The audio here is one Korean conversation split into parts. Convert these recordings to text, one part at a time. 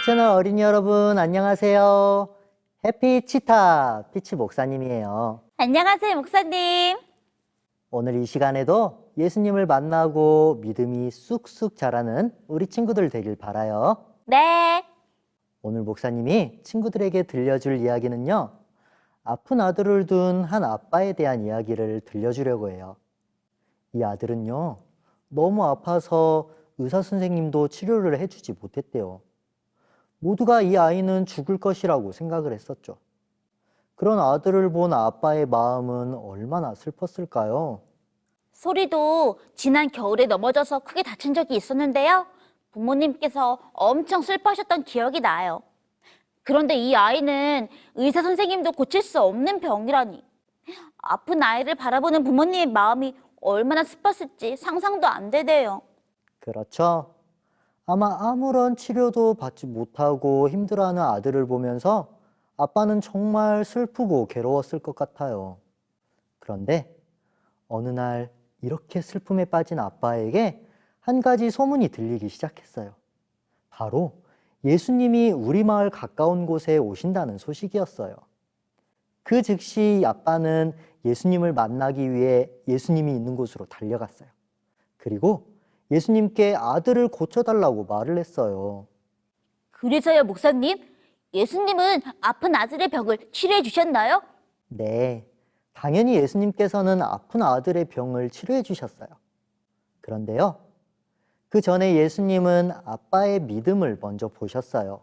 채널 어린이 여러분, 안녕하세요. 해피 치타 피치 목사님이에요. 안녕하세요, 목사님. 오늘 이 시간에도 예수님을 만나고 믿음이 쑥쑥 자라는 우리 친구들 되길 바라요. 네. 오늘 목사님이 친구들에게 들려줄 이야기는요, 아픈 아들을 둔 한 아빠에 대한 이야기를 들려주려고 해요. 이 아들은요, 너무 아파서 의사 선생님도 치료를 해주지 못했대요. 모두가 이 아이는 죽을 것이라고 생각을 했었죠. 그런 아들을 본 아빠의 마음은 얼마나 슬펐을까요? 소리도 지난 겨울에 넘어져서 크게 다친 적이 있었는데요. 부모님께서 엄청 슬퍼하셨던 기억이 나요. 그런데 이 아이는 의사 선생님도 고칠 수 없는 병이라니. 아픈 아이를 바라보는 부모님의 마음이 얼마나 슬펐을지 상상도 안 되네요. 그렇죠. 아마 아무런 치료도 받지 못하고 힘들어하는 아들을 보면서 아빠는 정말 슬프고 괴로웠을 것 같아요. 그런데 어느 날 이렇게 슬픔에 빠진 아빠에게 한 가지 소문이 들리기 시작했어요. 바로 예수님이 우리 마을 가까운 곳에 오신다는 소식이었어요. 그 즉시 아빠는 예수님을 만나기 위해 예수님이 있는 곳으로 달려갔어요. 그리고 예수님께 아들을 고쳐달라고 말을 했어요. 그래서요, 목사님, 예수님은 아픈 아들의 병을 치료해 주셨나요? 네, 당연히 예수님께서는 아픈 아들의 병을 치료해 주셨어요. 그런데요, 그 전에 예수님은 아빠의 믿음을 먼저 보셨어요.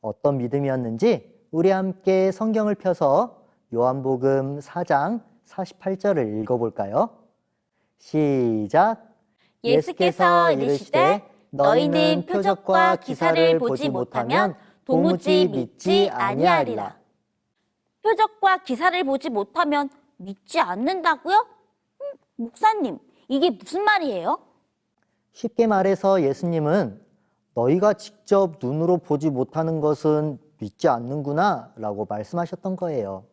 어떤 믿음이었는지 우리 함께 성경을 펴서 요한복음 4장 48절을 읽어볼까요? 시작! 예수께서 이르시되 너희는 표적과 기사를 보지 못하면 도무지 믿지 아니하리라. 표적과 기사를 보지 못하면 믿지 않는다고요? 목사님, 이게 무슨 말이에요? 쉽게 말해서 예수님은 너희가 직접 눈으로 보지 못하는 것은 믿지 않는구나 라고 말씀하셨던 거예요.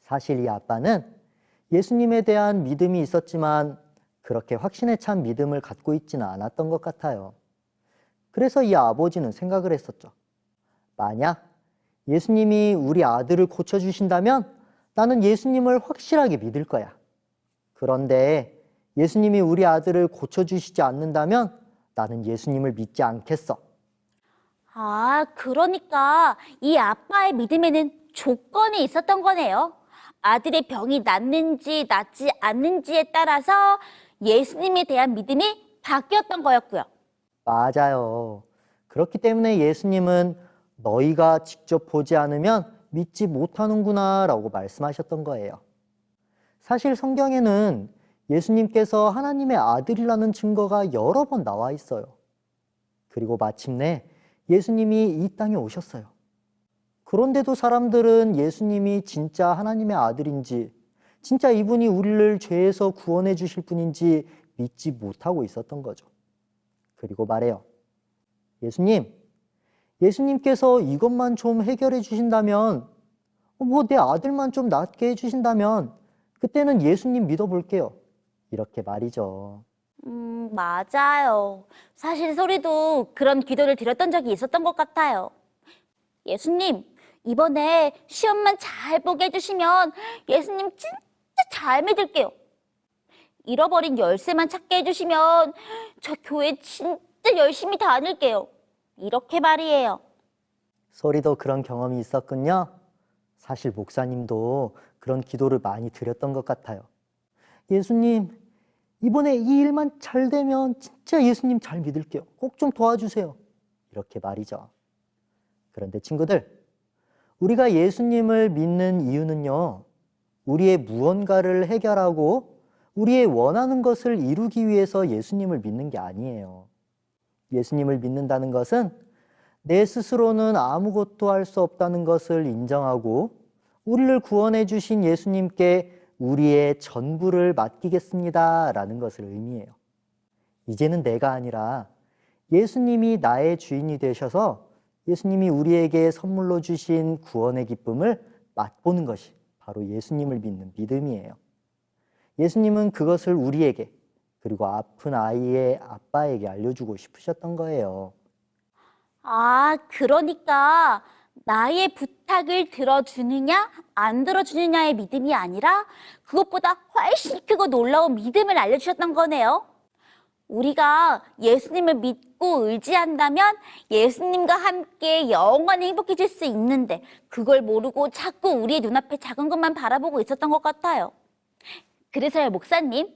사실 이 아빠는 예수님에 대한 믿음이 있었지만 그렇게 확신에 찬 믿음을 갖고 있지는 않았던 것 같아요. 그래서 이 아버지는 생각을 했었죠. 만약 예수님이 우리 아들을 고쳐주신다면 나는 예수님을 확실하게 믿을 거야. 그런데 예수님이 우리 아들을 고쳐주시지 않는다면 나는 예수님을 믿지 않겠어. 아, 그러니까 이 아빠의 믿음에는 조건이 있었던 거네요. 아들의 병이 낫는지 낫지 않는지에 따라서 예수님에 대한 믿음이 바뀌었던 거였고요. 맞아요. 그렇기 때문에 예수님은 너희가 직접 보지 않으면 믿지 못하는구나 라고 말씀하셨던 거예요. 사실 성경에는 예수님께서 하나님의 아들이라는 증거가 여러 번 나와 있어요. 그리고 마침내 예수님이 이 땅에 오셨어요. 그런데도 사람들은 예수님이 진짜 하나님의 아들인지, 진짜 이분이 우리를 죄에서 구원해 주실 분인지 믿지 못하고 있었던 거죠. 그리고 말해요. 예수님께서 이것만 좀 해결해 주신다면, 내 아들만 좀 낫게 해 주신다면, 그때는 예수님 믿어볼게요. 이렇게 말이죠. 맞아요. 사실 소리도 그런 기도를 드렸던 적이 있었던 것 같아요. 예수님, 이번에 시험만 잘 보게 해주시면 예수님 진짜 잘 믿을게요. 잃어버린 열쇠만 찾게 해주시면 저 교회 진짜 열심히 다닐게요. 이렇게 말이에요. 소리도 그런 경험이 있었군요. 사실 목사님도 그런 기도를 많이 드렸던 것 같아요. 예수님, 이번에 이 일만 잘 되면 진짜 예수님 잘 믿을게요. 꼭 좀 도와주세요. 이렇게 말이죠. 그런데 친구들, 우리가 예수님을 믿는 이유는요, 우리의 무언가를 해결하고 우리의 원하는 것을 이루기 위해서 예수님을 믿는 게 아니에요. 예수님을 믿는다는 것은 내 스스로는 아무것도 할 수 없다는 것을 인정하고 우리를 구원해 주신 예수님께 우리의 전부를 맡기겠습니다 라는 것을 의미해요. 이제는 내가 아니라 예수님이 나의 주인이 되셔서 예수님이 우리에게 선물로 주신 구원의 기쁨을 맛보는 것이 바로 예수님을 믿는 믿음이에요. 예수님은 그것을 우리에게, 그리고 아픈 아이의 아빠에게 알려주고 싶으셨던 거예요. 아, 그러니까 나의 부탁을 들어주느냐, 안 들어주느냐의 믿음이 아니라 그것보다 훨씬 크고 놀라운 믿음을 알려주셨던 거네요. 우리가 예수님을 믿고 의지한다면 예수님과 함께 영원히 행복해질 수 있는데 그걸 모르고 자꾸 우리의 눈앞에 작은 것만 바라보고 있었던 것 같아요. 그래서요, 목사님,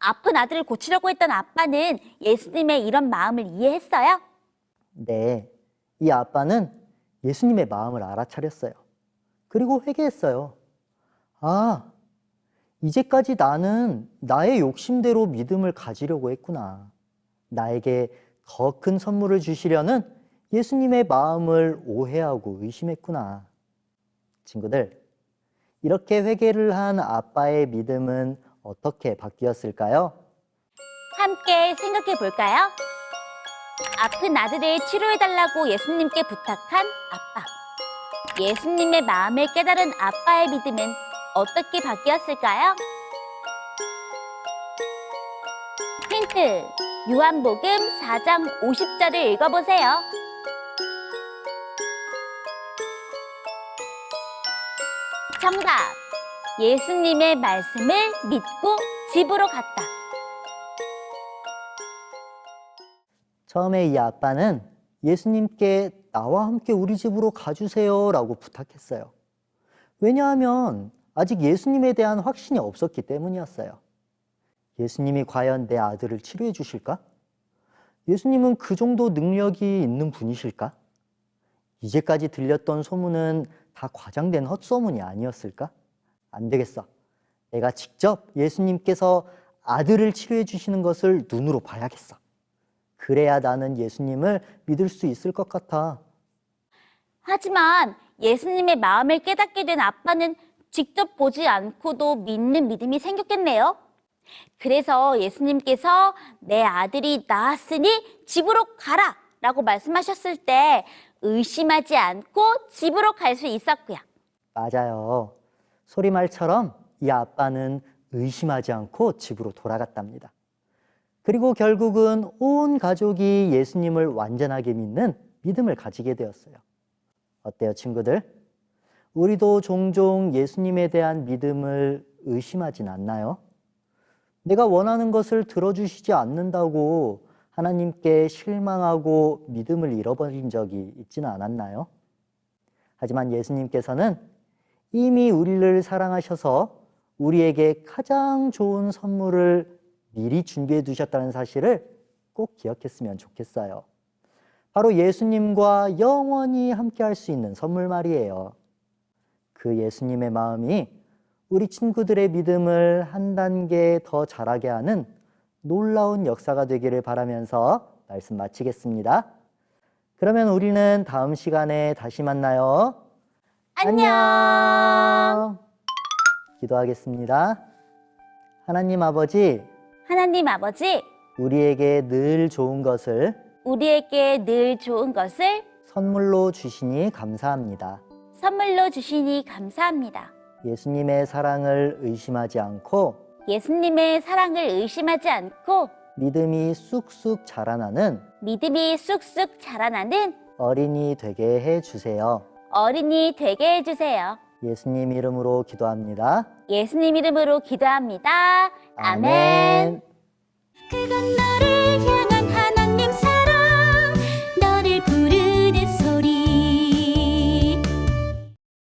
아픈 아들을 고치려고 했던 아빠는 예수님의 이런 마음을 이해했어요? 네, 이 아빠는 예수님의 마음을 알아차렸어요. 그리고 회개했어요. 아, 이제까지 나는 나의 욕심대로 믿음을 가지려고 했구나. 나에게 더 큰 선물을 주시려는 예수님의 마음을 오해하고 의심했구나. 친구들, 이렇게 회개를 한 아빠의 믿음은 어떻게 바뀌었을까요? 함께 생각해 볼까요? 아픈 아들을 치료해달라고 예수님께 부탁한 아빠. 예수님의 마음을 깨달은 아빠의 믿음은 어떻게 바뀌었을까요? 힌트, 요한복음 4장 50절을 읽어보세요. 정답! 예수님의 말씀을 믿고 집으로 갔다. 처음에 이 아빠는 예수님께 나와 함께 우리 집으로 가주세요 라고 부탁했어요. 왜냐하면 아직 예수님에 대한 확신이 없었기 때문이었어요. 예수님이 과연 내 아들을 치료해 주실까? 예수님은 그 정도 능력이 있는 분이실까? 이제까지 들렸던 소문은 다 과장된 헛소문이 아니었을까? 안 되겠어. 내가 직접 예수님께서 아들을 치료해 주시는 것을 눈으로 봐야겠어. 그래야 나는 예수님을 믿을 수 있을 것 같아. 하지만 예수님의 마음을 깨닫게 된 아빠는 직접 보지 않고도 믿는 믿음이 생겼겠네요. 그래서 예수님께서 내 아들이 나았으니 집으로 가라 라고 말씀하셨을 때 의심하지 않고 집으로 갈 수 있었고요. 맞아요. 소리말처럼 이 아빠는 의심하지 않고 집으로 돌아갔답니다. 그리고 결국은 온 가족이 예수님을 완전하게 믿는 믿음을 가지게 되었어요. 어때요, 친구들? 우리도 종종 예수님에 대한 믿음을 의심하진 않나요? 내가 원하는 것을 들어주시지 않는다고 하나님께 실망하고 믿음을 잃어버린 적이 있지는 않았나요? 하지만 예수님께서는 이미 우리를 사랑하셔서 우리에게 가장 좋은 선물을 미리 준비해 두셨다는 사실을 꼭 기억했으면 좋겠어요. 바로 예수님과 영원히 함께 할 수 있는 선물 말이에요. 그 예수님의 마음이 우리 친구들의 믿음을 한 단계 더 자라게 하는 놀라운 역사가 되기를 바라면서 말씀 마치겠습니다. 그러면 우리는 다음 시간에 다시 만나요. 안녕! 기도하겠습니다. 하나님 아버지, 하나님 아버지, 우리에게 늘 좋은 것을 우리에게 늘 좋은 것을 선물로 주시니 감사합니다. 선물로 주시니 감사합니다. 예수님의 사랑을 의심하지 않고 예수님의 사랑을 의심하지 않고 믿음이 쑥쑥 자라나는 믿음이 쑥쑥 자라나는 어린이 되게 해주세요. 어린이 되게 해주세요. 예수님 이름으로 기도합니다. 예수님 이름으로 기도합니다. 아멘. 그건 너를 향한